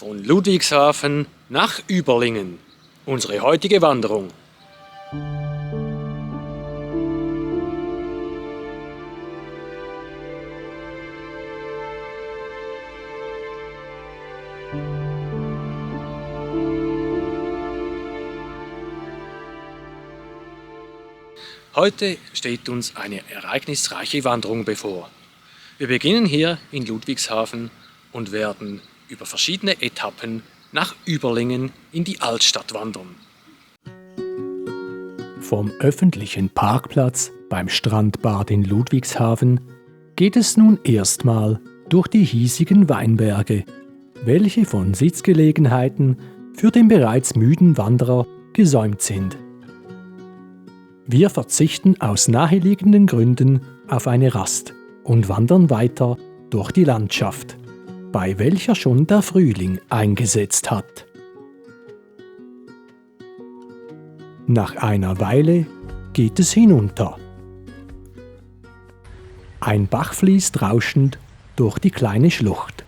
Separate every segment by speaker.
Speaker 1: Von Ludwigshafen nach Überlingen. Unsere heutige Wanderung. Heute steht uns eine ereignisreiche Wanderung bevor. Wir beginnen hier in Ludwigshafen und werden über verschiedene Etappen nach Überlingen in die Altstadt wandern.
Speaker 2: Vom öffentlichen Parkplatz beim Strandbad in Ludwigshafen geht es nun erstmal durch die hiesigen Weinberge, welche von Sitzgelegenheiten für den bereits müden Wanderer gesäumt sind. Wir verzichten aus naheliegenden Gründen auf eine Rast und wandern weiter durch die Landschaft, bei welcher schon der Frühling eingesetzt hat. Nach einer Weile geht es hinunter. Ein Bach fließt rauschend durch die kleine Schlucht.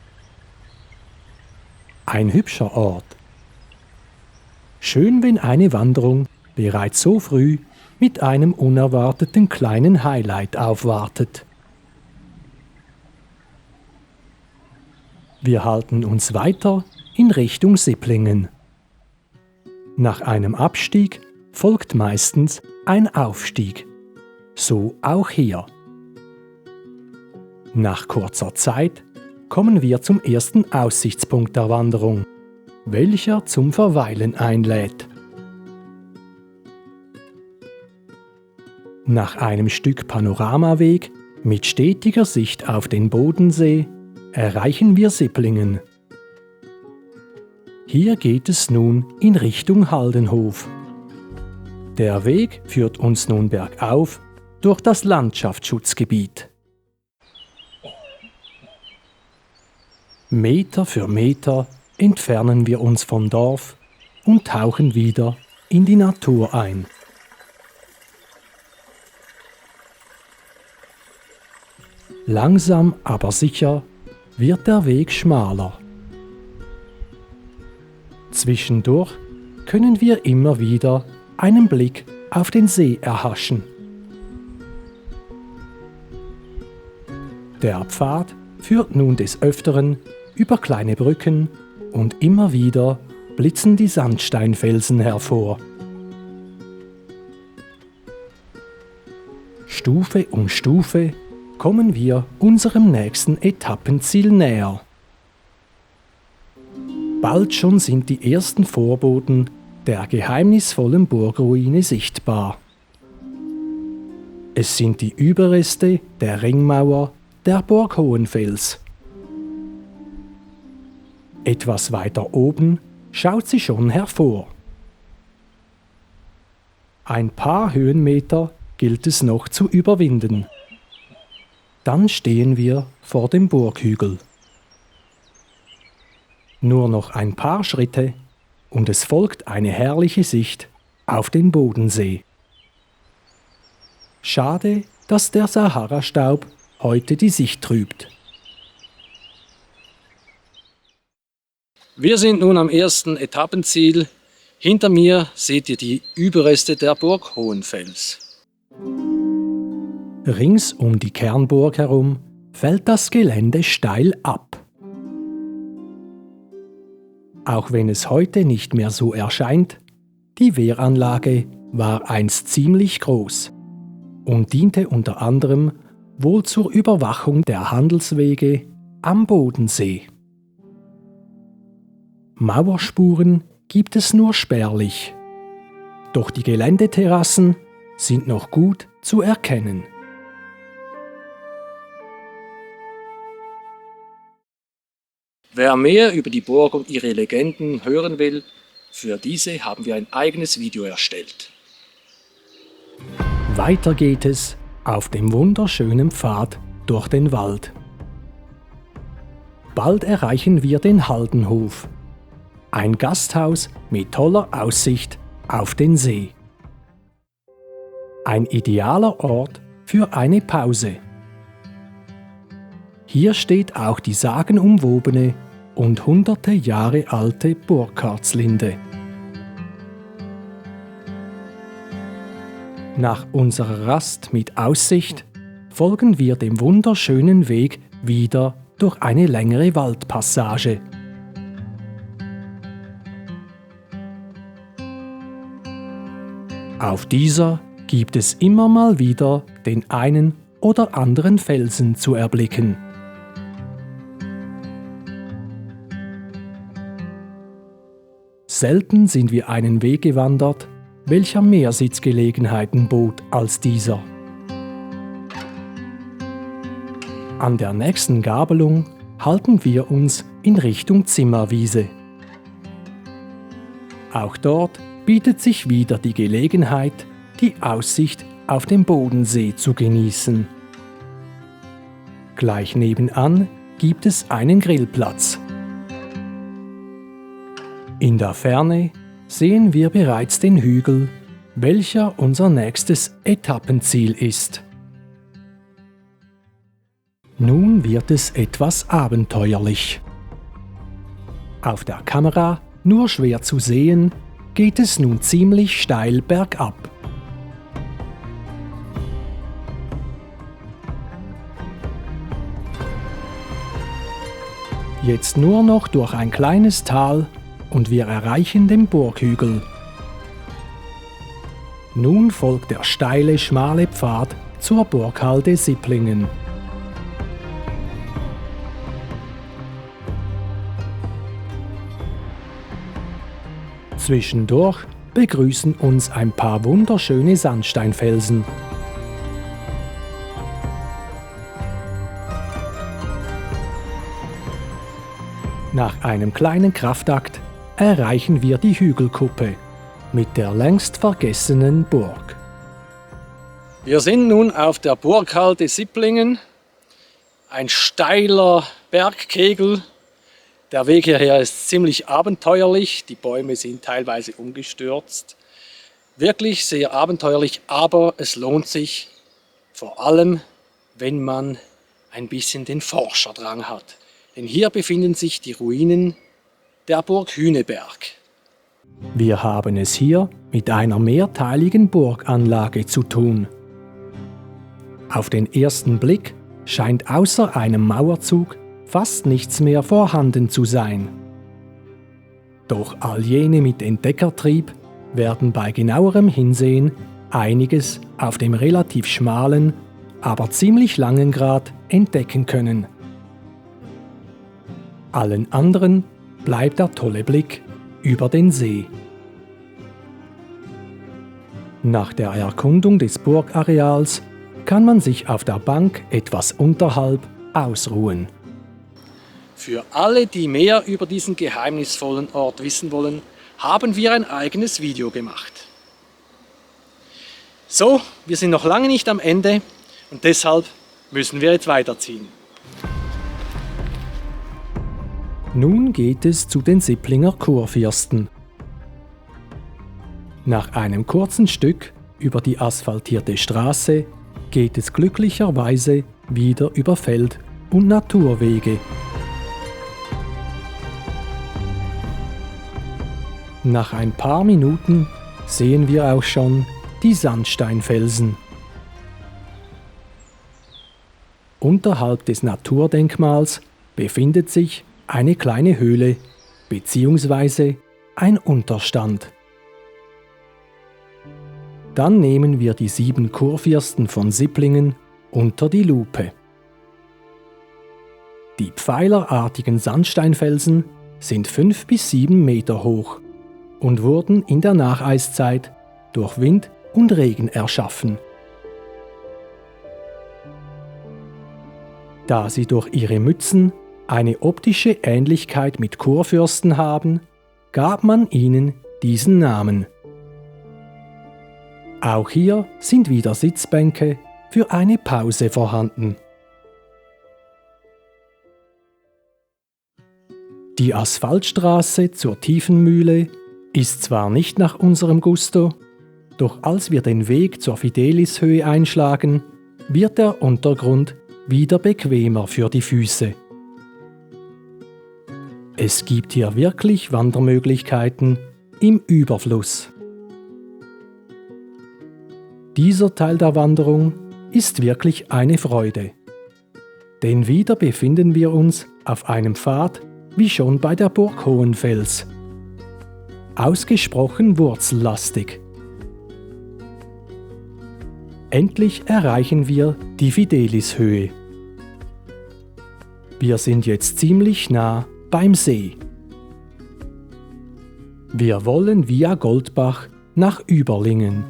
Speaker 2: Ein hübscher Ort. Schön, wenn eine Wanderung bereits so früh mit einem unerwarteten kleinen Highlight aufwartet. Wir halten uns weiter in Richtung Sipplingen. Nach einem Abstieg folgt meistens ein Aufstieg. So auch hier. Nach kurzer Zeit kommen wir zum ersten Aussichtspunkt der Wanderung, welcher zum Verweilen einlädt. Nach einem Stück Panoramaweg mit stetiger Sicht auf den Bodensee erreichen wir Sipplingen. Hier geht es nun in Richtung Haldenhof. Der Weg führt uns nun bergauf durch das Landschaftsschutzgebiet. Meter für Meter entfernen wir uns vom Dorf und tauchen wieder in die Natur ein. Langsam, aber sicher wird der Weg schmaler. Zwischendurch können wir immer wieder einen Blick auf den See erhaschen. Der Pfad führt nun des Öfteren über kleine Brücken und immer wieder blitzen die Sandsteinfelsen hervor. Stufe um Stufe kommen wir unserem nächsten Etappenziel näher. Bald schon sind die ersten Vorboten der geheimnisvollen Burgruine sichtbar. Es sind die Überreste der Ringmauer der Burg Hohenfels. Etwas weiter oben schaut sie schon hervor. Ein paar Höhenmeter gilt es noch zu überwinden. Dann stehen wir vor dem Burghügel. Nur noch ein paar Schritte und es folgt eine herrliche Sicht auf den Bodensee. Schade, dass der Sahara-Staub heute die Sicht trübt.
Speaker 1: Wir sind nun am ersten Etappenziel. Hinter mir seht ihr die Überreste der Burg Hohenfels.
Speaker 2: Rings um die Kernburg herum fällt das Gelände steil ab. Auch wenn es heute nicht mehr so erscheint, die Wehranlage war einst ziemlich groß und diente unter anderem wohl zur Überwachung der Handelswege am Bodensee. Mauerspuren gibt es nur spärlich, doch die Geländeterrassen sind noch gut zu erkennen.
Speaker 1: Wer mehr über die Burg und ihre Legenden hören will, für diese haben wir ein eigenes Video erstellt.
Speaker 2: Weiter geht es auf dem wunderschönen Pfad durch den Wald. Bald erreichen wir den Haldenhof, ein Gasthaus mit toller Aussicht auf den See. Ein idealer Ort für eine Pause. Hier steht auch die sagenumwobene und hunderte Jahre alte Burkhardslinde. Nach unserer Rast mit Aussicht folgen wir dem wunderschönen Weg wieder durch eine längere Waldpassage. Auf dieser gibt es immer mal wieder den einen oder anderen Felsen zu erblicken. Selten sind wir einen Weg gewandert, welcher mehr Sitzgelegenheiten bot als dieser. An der nächsten Gabelung halten wir uns in Richtung Zimmerwiese. Auch dort bietet sich wieder die Gelegenheit, die Aussicht auf den Bodensee zu genießen. Gleich nebenan gibt es einen Grillplatz. In der Ferne sehen wir bereits den Hügel, welcher unser nächstes Etappenziel ist. Nun wird es etwas abenteuerlich. Auf der Kamera, nur schwer zu sehen, geht es nun ziemlich steil bergab. Jetzt nur noch durch ein kleines Tal und wir erreichen den Burghügel. Nun folgt der steile, schmale Pfad zur Burghalde Sipplingen. Zwischendurch begrüßen uns ein paar wunderschöne Sandsteinfelsen. Nach einem kleinen Kraftakt erreichen wir die Hügelkuppe mit der längst vergessenen Burg.
Speaker 1: Wir sind nun auf der Burghalde Sipplingen, ein steiler Bergkegel. Der Weg hierher ist ziemlich abenteuerlich, die Bäume sind teilweise umgestürzt. Wirklich sehr abenteuerlich, aber es lohnt sich, vor allem wenn man ein bisschen den Forscherdrang hat. Denn hier befinden sich die Ruinen der Burg Hüneberg.
Speaker 2: Wir haben es hier mit einer mehrteiligen Burganlage zu tun. Auf den ersten Blick scheint außer einem Mauerzug fast nichts mehr vorhanden zu sein. Doch all jene mit Entdeckertrieb werden bei genauerem Hinsehen einiges auf dem relativ schmalen, aber ziemlich langen Grat entdecken können. Allen anderen bleibt der tolle Blick über den See. Nach der Erkundung des Burgareals kann man sich auf der Bank etwas unterhalb ausruhen.
Speaker 1: Für alle, die mehr über diesen geheimnisvollen Ort wissen wollen, haben wir ein eigenes Video gemacht. So, wir sind noch lange nicht am Ende und deshalb müssen wir jetzt weiterziehen.
Speaker 2: Nun geht es zu den Sipplinger Kurfürsten. Nach einem kurzen Stück über die asphaltierte Straße geht es glücklicherweise wieder über Feld- und Naturwege. Nach ein paar Minuten sehen wir auch schon die Sandsteinfelsen. Unterhalb des Naturdenkmals befindet sich eine kleine Höhle bzw. ein Unterstand. Dann nehmen wir die 7 Kurfürsten von Sipplingen unter die Lupe. Die pfeilerartigen Sandsteinfelsen sind 5 bis 7 Meter hoch und wurden in der Nacheiszeit durch Wind und Regen erschaffen. Da sie durch ihre Mützen eine optische Ähnlichkeit mit Kurfürsten haben, gab man ihnen diesen Namen. Auch hier sind wieder Sitzbänke für eine Pause vorhanden. Die Asphaltstraße zur Tiefenmühle ist zwar nicht nach unserem Gusto, doch als wir den Weg zur Fidelishöhe einschlagen, wird der Untergrund wieder bequemer für die Füße. Es gibt hier wirklich Wandermöglichkeiten im Überfluss. Dieser Teil der Wanderung ist wirklich eine Freude. Denn wieder befinden wir uns auf einem Pfad wie schon bei der Burg Hohenfels. Ausgesprochen wurzellastig. Endlich erreichen wir die Fidelishöhe. Wir sind jetzt ziemlich nah beim See. Wir wollen via Goldbach nach Überlingen.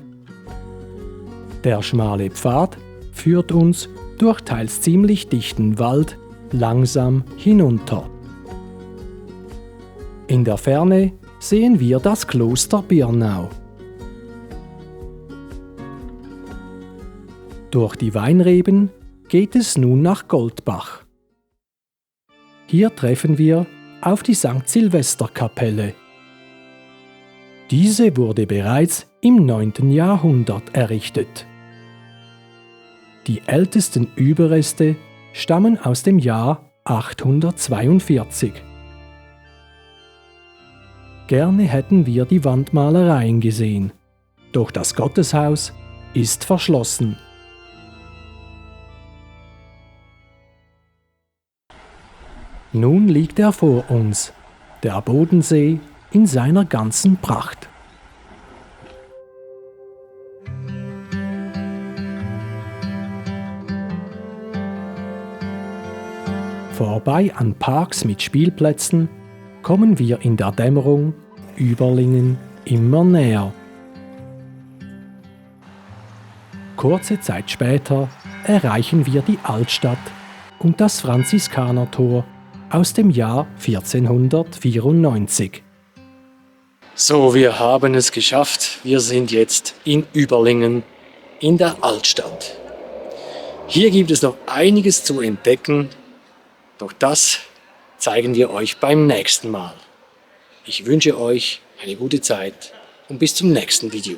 Speaker 2: Der schmale Pfad führt uns durch teils ziemlich dichten Wald langsam hinunter. In der Ferne sehen wir das Kloster Birnau. Durch die Weinreben geht es nun nach Goldbach. Hier treffen wir auf die St. Silvester-Kapelle. Diese wurde bereits im 9. Jahrhundert errichtet. Die ältesten Überreste stammen aus dem Jahr 842. Gerne hätten wir die Wandmalereien gesehen, doch das Gotteshaus ist verschlossen. Nun liegt er vor uns, der Bodensee in seiner ganzen Pracht. Vorbei an Parks mit Spielplätzen kommen wir in der Dämmerung Überlingen immer näher. Kurze Zeit später erreichen wir die Altstadt und das Franziskanertor aus dem Jahr 1494.
Speaker 1: So, wir haben es geschafft. Wir sind jetzt in Überlingen in der Altstadt. Hier gibt es noch einiges zu entdecken, doch das zeigen wir euch beim nächsten Mal. Ich wünsche euch eine gute Zeit und bis zum nächsten Video.